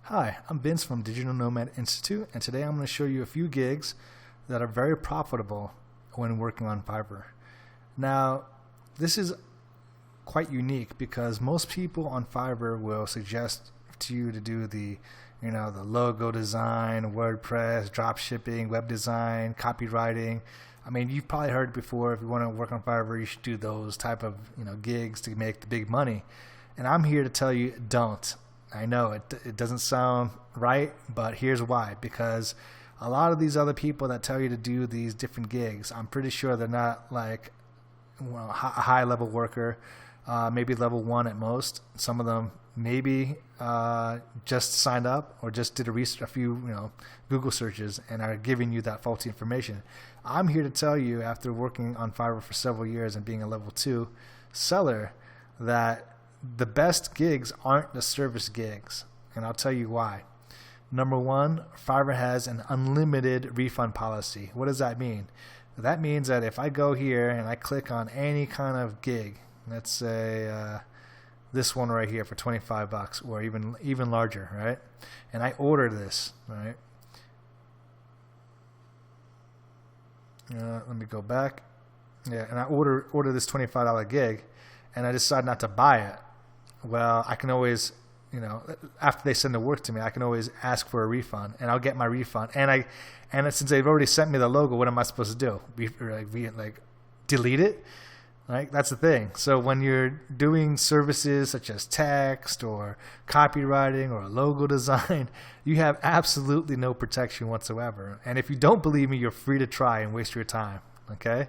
Hi, I'm Vince from Digital Nomad Institute, and today I'm going to show you a few gigs that are very profitable when working on Fiverr. Now, this is quite unique because most people on Fiverr will suggest to you to do the logo design, WordPress, drop shipping, web design, copywriting. I mean, you've probably heard before, if you want to work on Fiverr, you should do those type of gigs to make the big money. And I'm here to tell you, don't. I know it doesn't sound right, but here's why. Because a lot of these other people that tell you to do these different gigs, I'm pretty sure they're not like a high level worker, maybe level 1 at most. Some of them maybe just signed up or just did a few Google searches and are giving you that faulty information. I'm here to tell you, after working on Fiverr for several years and being a level 2 seller, that the best gigs aren't the service gigs, and I'll tell you why. Number one, Fiverr has an unlimited refund policy. What does that mean? That means that if I go here and I click on any kind of gig, let's say this one right here for $25 or even larger, right? And I order this, right? Let me go back. Yeah, and I order this $25 gig, and I decide not to buy it. Well, I can always, after they send the work to me, I can always ask for a refund, and I'll get my refund. And since they've already sent me the logo, what am I supposed to do? Delete it? Right? That's the thing. So when you're doing services such as text or copywriting or logo design, you have absolutely no protection whatsoever. And if you don't believe me, you're free to try and waste your time. Okay?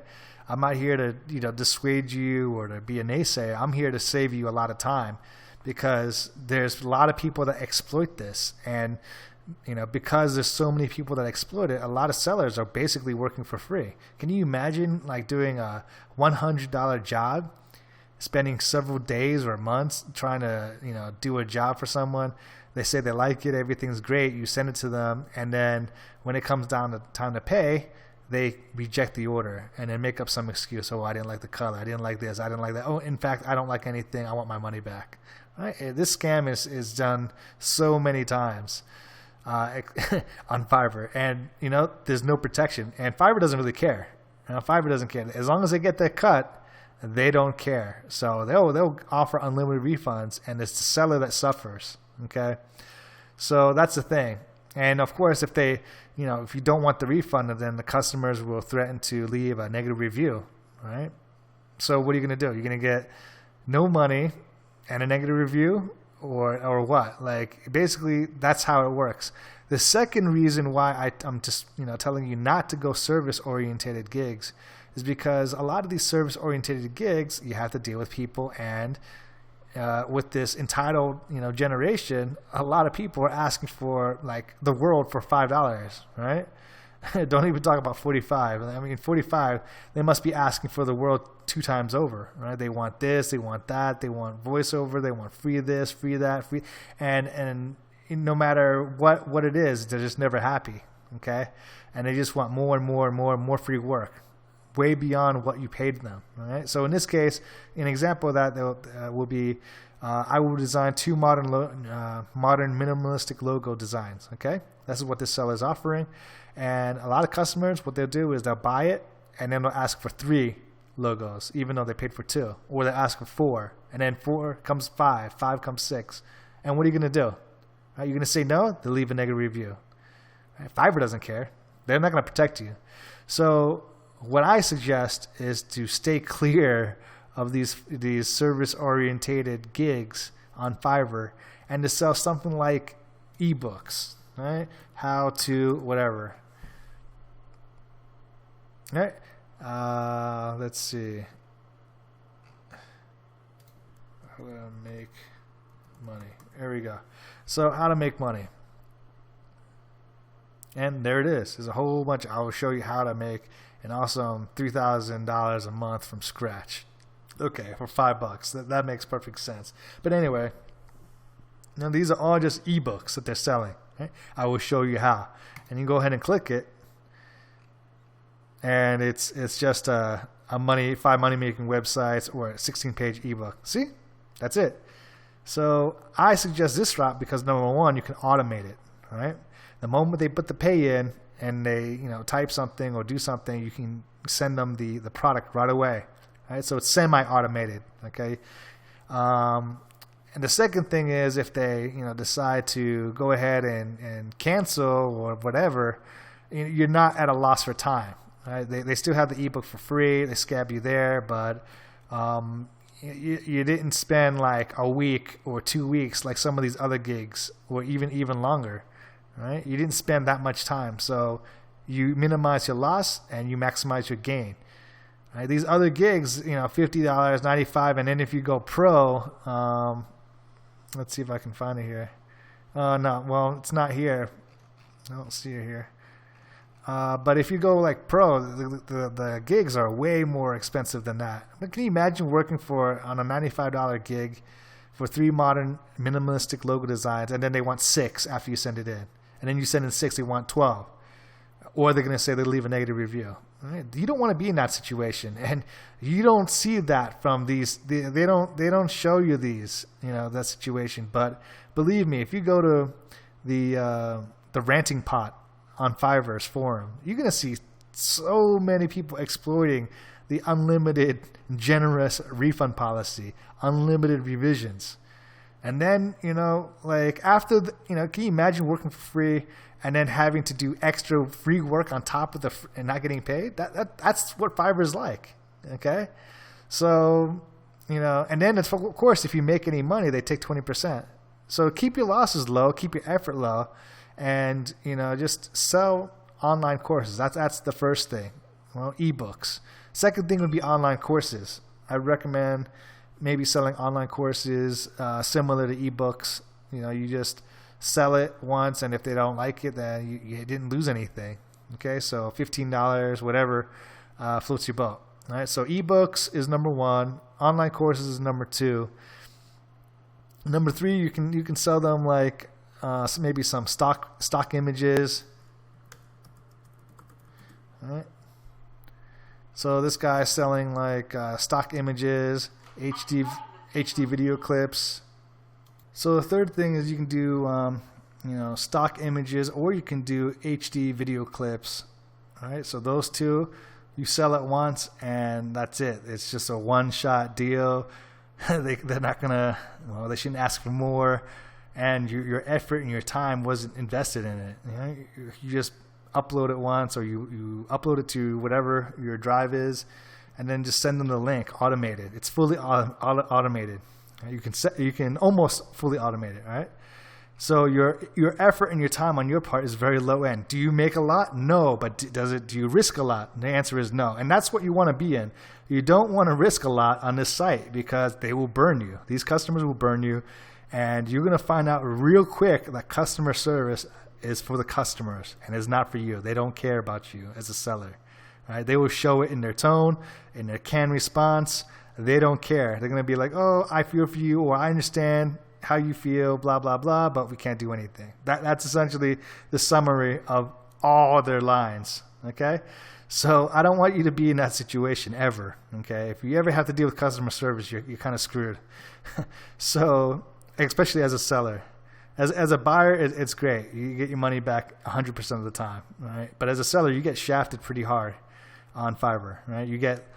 I'm not here to dissuade you or to be a naysayer. I'm here to save you a lot of time, because there's a lot of people that exploit this, and because there's so many people that exploit it, a lot of sellers are basically working for free. Can you imagine doing a $100 job, spending several days or months trying to do a job for someone? They say they like it, everything's great, you send it to them, and then when it comes down to time to pay, they reject the order and then make up some excuse. Oh, I didn't like the color. I didn't like this. I didn't like that. Oh, in fact, I don't like anything. I want my money back. Right? This scam is done so many times on Fiverr, and there's no protection. And Fiverr doesn't really care. Fiverr doesn't care. As long as they get their cut, they don't care. So they'll offer unlimited refunds, and it's the seller that suffers. Okay, so that's the thing. And of course, if if you don't want the refund, then the customers will threaten to leave a negative review, right? So what are you going to do? You're going to get no money and a negative review, or what? Basically, that's how it works. The second reason why I'm just telling you not to go service-oriented gigs is because a lot of these service-oriented gigs, you have to deal with people, and with this entitled generation, a lot of people are asking for the world for $5, right? Don't even talk about 45. I mean, 45, they must be asking for the world 2 times over, right? They want this, they want that, they want voiceover, they want free this, free that, free, and no matter what it is, they're just never happy, okay? And they just want more and more and more and more free work, way beyond what you paid them. All right. So in this case, an example of that will be, I will design 2 modern minimalistic logo designs. Okay, this is what this seller is offering, and a lot of customers, what they'll do is they'll buy it, and then they'll ask for 3 logos, even though they paid for 2, or they ask for 4, and then 4 comes 5, 5 comes 6, and what are you going to do? Right, you're going to say no? They'll leave a negative review. Right? Fiverr doesn't care. They're not going to protect you. So what I suggest is to stay clear of these service-orientated gigs on Fiverr, and to sell something like ebooks, right? How to whatever. All right. Let's see. How to make money. There we go. So how to make money. And there it is. There's a whole bunch. I will show you how to make an awesome $3,000 a month from scratch. Okay, for $5. That makes perfect sense. But anyway, these are all just ebooks that they're selling. Right? I will show you how. And you go ahead and click it, and it's just 5 money making websites or a 16-page ebook. See, that's it. So I suggest this route because number one, you can automate it, right? The moment they put the pay in and they, type something or do something, you can send them the product right away, right? So it's semi-automated, okay? And the second thing is if they, decide to go ahead and cancel or whatever, you're not at a loss for time, right? They still have the ebook for free. They scab you there, but you didn't spend like a week or 2 weeks like some of these other gigs, or even longer, right? You didn't spend that much time, so you minimize your loss and you maximize your gain. Right? These other gigs, $50, $95, and then if you go pro, let's see if I can find it here. No, well, it's not here. I don't see it here. But if you go like pro, the gigs are way more expensive than that. But can you imagine working on a $95 gig for 3 modern minimalistic logo designs, and then they want 6 after you send it in, and then you send in 6, they want 12, or they're going to say they leave a negative review. Right? You don't want to be in that situation, and you don't see that from these. They don't show you these, that situation. But believe me, if you go to the ranting pot on Fiverr's forum, you're going to see so many people exploiting the unlimited generous refund policy, unlimited revisions. And then, like after, can you imagine working for free and then having to do extra free work on top of and not getting paid? That's what Fiverr is like. Okay. So, and then of course, if you make any money, they take 20%. So keep your losses low, keep your effort low, and, just sell online courses. That's the first thing. Well, ebooks. Second thing would be online courses. I recommend maybe selling online courses similar to ebooks. You just sell it once, and if they don't like it, then you didn't lose anything. Okay, so $15, whatever, floats your boat. All right, so ebooks is number 1. Online courses is number 2. Number 3, you can sell them like maybe some stock images. All right. So this guy's selling like stock images, HD video clips. So the third thing is you can do stock images, or you can do HD video clips. All right, so those two you sell at once, and that's it. It's just a one-shot deal. They're not gonna. Well, they shouldn't ask for more, and your effort and your time wasn't invested in it. You just upload it once, or you upload it to whatever your drive is, and then just send them the link automated. It's fully automated. You can almost fully automate it, right? So your effort and your time on your part is very low end. Do you make a lot? No, but do you risk a lot? And the answer is no. And that's what you want to be in. You don't want to risk a lot on this site because they will burn you. These customers will burn you, and you're going to find out real quick that customer service is for the customers and is not for you. They don't care about you as a seller. Right? They will show it in their tone, in their canned response. They don't care. They're going to be like, oh, I feel for you, or I understand how you feel, blah, blah, blah, but we can't do anything. That's essentially the summary of all their lines, okay? So I don't want you to be in that situation ever, okay? If you ever have to deal with customer service, you're kind of screwed. So, especially as a seller. As a buyer, it's great. You get your money back 100% of the time, right? But as a seller, you get shafted pretty hard on Fiverr, right? You get...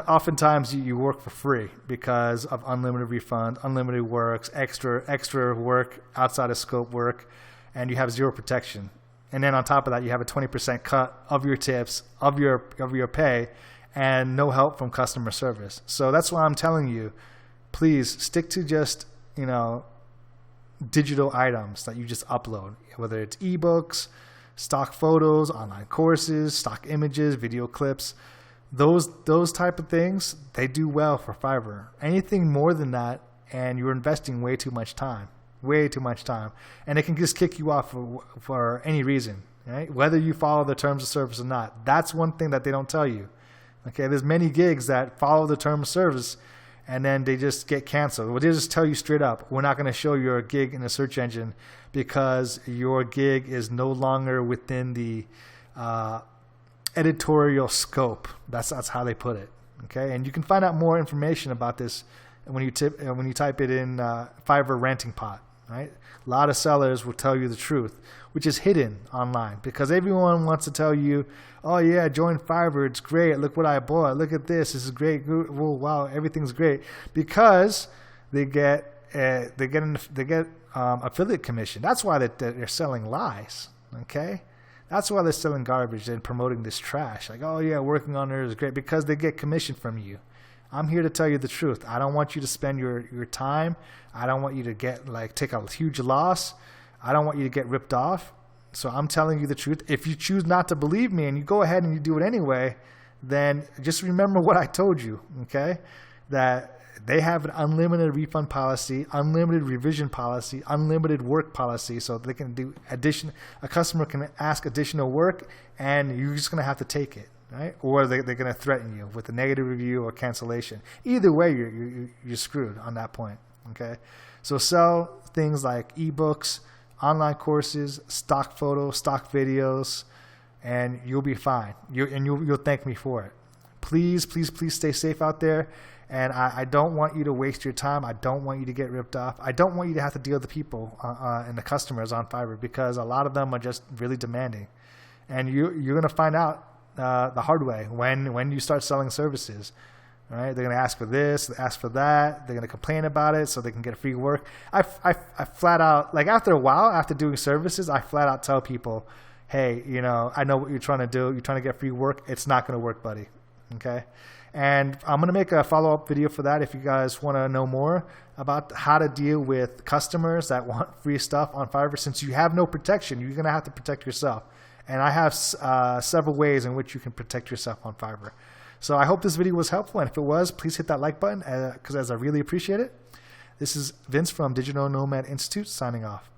oftentimes you work for free because of unlimited refund, unlimited works, extra work, outside of scope work, and you have zero protection. And then on top of that, you have a 20% cut of your tips, of your pay, and no help from customer service. So that's why I'm telling you, please stick to just, digital items that you just upload, whether it's ebooks, stock photos, online courses, stock images, video clips. Those type of things, they do well for Fiverr. Anything more than that, and you're investing way too much time, and it can just kick you off for any reason, right? Whether you follow the terms of service or not. That's one thing that they don't tell you. Okay, there's many gigs that follow the terms of service, and then they just get canceled. Well, they just tell you straight up, we're not going to show your gig in the search engine because your gig is no longer within the editorial scope. That's how they put it. Okay, and you can find out more information about this when you type it in Fiverr renting pot, right? A lot of sellers will tell you the truth, which is hidden online because everyone wants to tell you, oh yeah, join Fiverr, it's great. Look what I bought. Look at this. This is great. Oh, wow, everything's great, because they get affiliate commission. That's why they're selling lies. Okay, that's why they're selling garbage and promoting this trash. Like, oh yeah, working on it is great, because they get commission from you. I'm here to tell you the truth. I don't want you to spend your time. I don't want you to take a huge loss. I don't want you to get ripped off. So I'm telling you the truth. If you choose not to believe me and you go ahead and you do it anyway, then just remember what I told you, okay? That they have an unlimited refund policy, unlimited revision policy, unlimited work policy, so they can do a customer can ask additional work and you're just going to have to take it. Right? Or they're going to threaten you with a negative review or cancellation. Either way, you're screwed on that point. Okay, so sell things like ebooks, online courses, stock photos, stock videos, and you'll be fine. You'll thank me for it. Please, please, please stay safe out there. And I don't want you to waste your time. I don't want you to get ripped off. I don't want you to have to deal with the people and the customers on Fiverr, because a lot of them are just really demanding, and you're going to find out the hard way when you start selling services. All right, they're going to ask for this, ask for that. They're going to complain about it so they can get free work. I flat out, like after a while, after doing services, I flat out tell people, hey, I know what you're trying to do. You're trying to get free work. It's not going to work, buddy. Okay. And I'm going to make a follow-up video for that if you guys want to know more about how to deal with customers that want free stuff on Fiverr. Since you have no protection, you're going to have to protect yourself. And I have several ways in which you can protect yourself on Fiverr. So I hope this video was helpful. And if it was, please hit that like button, because I really appreciate it. This is Vince from Digital Nomad Institute signing off.